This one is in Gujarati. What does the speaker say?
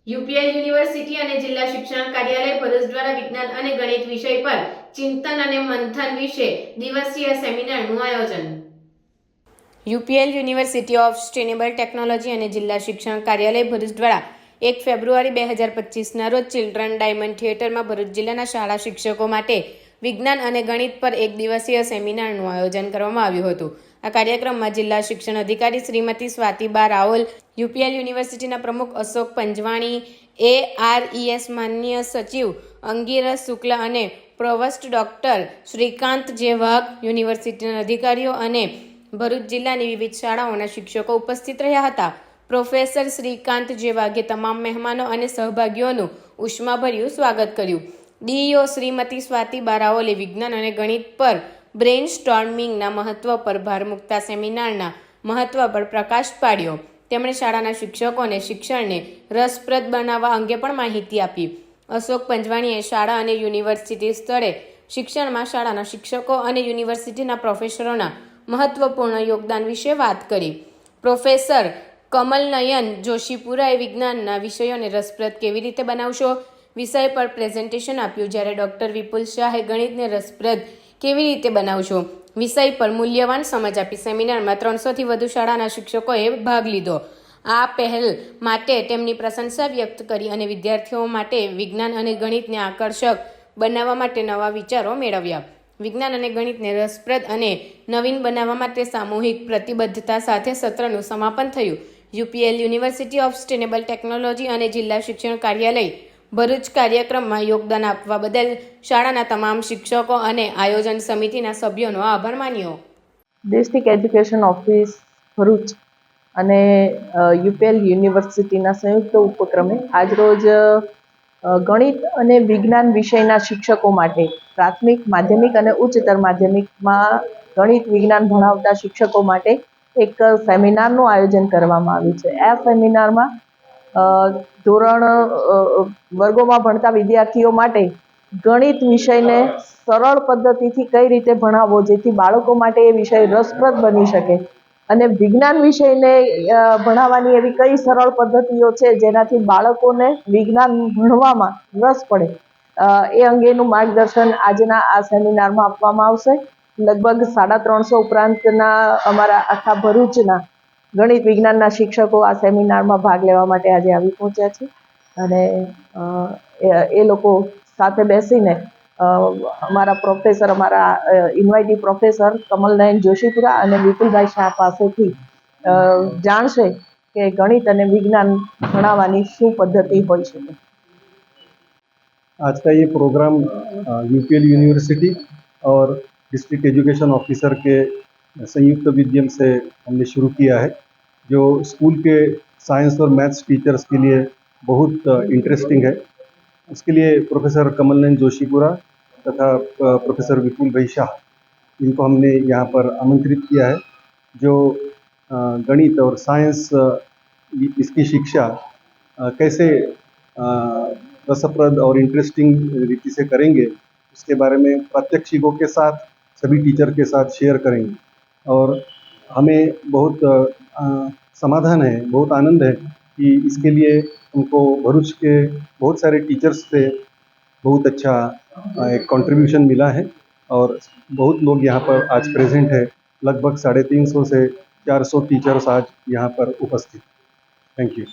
યુપીએલ યુનિવર્સિટી અને જિલ્લા શિક્ષણ કાર્યાલય ભરૂચ દ્વારા વિજ્ઞાન અને ગણિત વિષય પર ચિંતન અને મંથન વિશે દિવસીય સેમિનારનું આયોજન. UPL university of sustainable technology અને જિલ્લા શિક્ષણ કાર્યાલય ભરૂચ દ્વારા 1 ફેબ્રુઆરી 2025ના રોજ ચિલ્ડ્રન ડાયમંડ થિયેટરમાં ભરૂચ જિલ્લાના શાળા શિક્ષકો માટે વિજ્ઞાન અને ગણિત પર એક દિવસીય સેમિનારનું આયોજન કરવામાં આવ્યું હતું. આ કાર્યક્રમમાં જિલ્લા શિક્ષણ અધિકારી શ્રીમતી સ્વાતિબા રાઓલ, યુપીએલ યુનિવર્સિટીના પ્રમુખ અશોક પંજવાણી, ARES માન્ય સચિવ અંગીરસ શુક્લ અને પ્રોવોસ્ટ ડોક્ટર શ્રીકાંત જે વાઘ, યુનિવર્સિટીના અધિકારીઓ અને ભરૂચ જિલ્લાની વિવિધ શાળાઓના શિક્ષકો ઉપસ્થિત રહ્યા હતા. પ્રોફેસર શ્રીકાંત જે વાઘે તમામ મહેમાનો અને સહભાગીઓનું ઉષ્માભર્યું સ્વાગત કર્યું. ડીઈઓ શ્રીમતી સ્વાતિબા રાઓલે વિજ્ઞાન અને ગણિત પર બ્રેઇન સ્ટોર્મિંગના મહત્વ પર ભાર મૂકતા સેમિનારના મહત્વ પર પ્રકાશ પાડ્યો. તેમણે શાળાના શિક્ષકોને શિક્ષણને રસપ્રદ બનાવવા અંગે પણ માહિતી આપી. અશોક પંજવાણીએ શાળા અને યુનિવર્સિટી સ્તરે શિક્ષણમાં શાળાના શિક્ષકો અને યુનિવર્સિટીના પ્રોફેસરોના મહત્વપૂર્ણ યોગદાન વિશે વાત કરી. પ્રોફેસર કમલનયન જોશીપુરાએ વિજ્ઞાનના વિષયોને રસપ્રદ કેવી રીતે બનાવશો વિષય પર પ્રેઝન્ટેશન આપ્યું, જ્યારે ડોક્ટર વિપુલ શાહે ગણિતને રસપ્રદ કેવી રીતે બનાવશો વિષય પર મૂલ્યવાન સમજ આપી. સેમિનારમાં 300થી વધુ શાળાના શિક્ષકોએ ભાગ લીધો. આ પહેલ માટે તેમની પ્રશંસા વ્યક્ત કરી અને વિદ્યાર્થીઓ માટે વિજ્ઞાન અને ગણિતને આકર્ષક બનાવવા માટે નવા વિચારો મેળવ્યા. વિજ્ઞાન અને ગણિતને રસપ્રદ અને નવીન બનાવવા માટે સામૂહિક પ્રતિબદ્ધતા સાથે સત્રનું સમાપન થયું. UPL university of sustainable technology અને જિલ્લા શિક્ષણ કાર્યાલય ભરૂચ કાર્યક્રમમાં યોગદાન આપવા બદલ શાળાના તમામ શિક્ષકો અને આયોજન સમિતિના સભ્યોનો આભાર માન્યો. ડિસ્ટ્રિક્ટ એજ્યુકેશન ઓફિસ ભરૂચ અને યુપીએલ યુનિવર્સિટીના સંયુક્ત ઉપક્રમે આજરોજ ગણિત અને વિજ્ઞાન વિષયના શિક્ષકો માટે પ્રાથમિક, માધ્યમિક અને ઉચ્ચતર માધ્યમિકમાં ગણિત વિજ્ઞાન ભણાવતા શિક્ષકો માટે એક સેમિનારનું આયોજન કરવામાં આવ્યું છે. આ સેમિનારમાં વર્ગોમાં ભણતા વિદ્યાર્થીઓ માટે ગણિત વિષયને સરળ પદ્ધતિથી કઈ રીતે ભણાવવો જેથી બાળકો માટે એ વિષય રસપ્રદ બની શકે અને વિજ્ઞાન વિષયને ભણાવવાની એવી કઈ સરળ પદ્ધતિઓ છે જેનાથી બાળકોને વિજ્ઞાન ભણવામાં રસ પડે, એ અંગેનું માર્ગદર્શન આજના આ સેમિનારમાં આપવામાં આવશે. લગભગ 350 ઉપરાંતના અમારા આખા ભરૂચના ગણિત વિજ્ઞાનના શિક્ષકો આ સેમિનારમાં ભાગ લેવા માટે આજે આવી પહોંચ્યા છે અને એ લોકો સાથે બેસીને અમારા ઇન્વાઇટી પ્રોફેસર કમલનયન જોશીપુરા અને વિપુલભાઈ શાહ પાસેથી જાણશે કે ગણિત અને વિજ્ઞાન ભણાવવાની શું पद्धति होई શકે. आज का ये प्रोग्राम यूपीएल यूनिवर्सिटी और डिस्ट्रिक्ट एजुकेशन ऑफिसर के संयुक्त विद्यम से हमने शुरू किया है, जो स्कूल के साइंस और मैथ्स टीचर्स के लिए बहुत इंटरेस्टिंग है. उसके लिए प्रोफेसर कमलनयन जोशीपुरा तथा प्रोफेसर विपुल भाई शाह, इनको हमने यहाँ पर आमंत्रित किया है, जो गणित और साइंस इसकी शिक्षा कैसे रसप्रद और इंटरेस्टिंग रीति से करेंगे उसके बारे में प्रात्यक्षिकों के साथ सभी टीचर के साथ शेयर करेंगे. और हमें बहुत समाधान है, बहुत आनंद है कि इसके लिए हमको भरूच के बहुत सारे टीचर्स से बहुत अच्छा एक कंट्रीब्यूशन मिला है और बहुत लोग यहाँ पर आज प्रेजेंट है. लगभग 350 से 400 टीचर्स आज यहाँ पर उपस्थित. Thank you.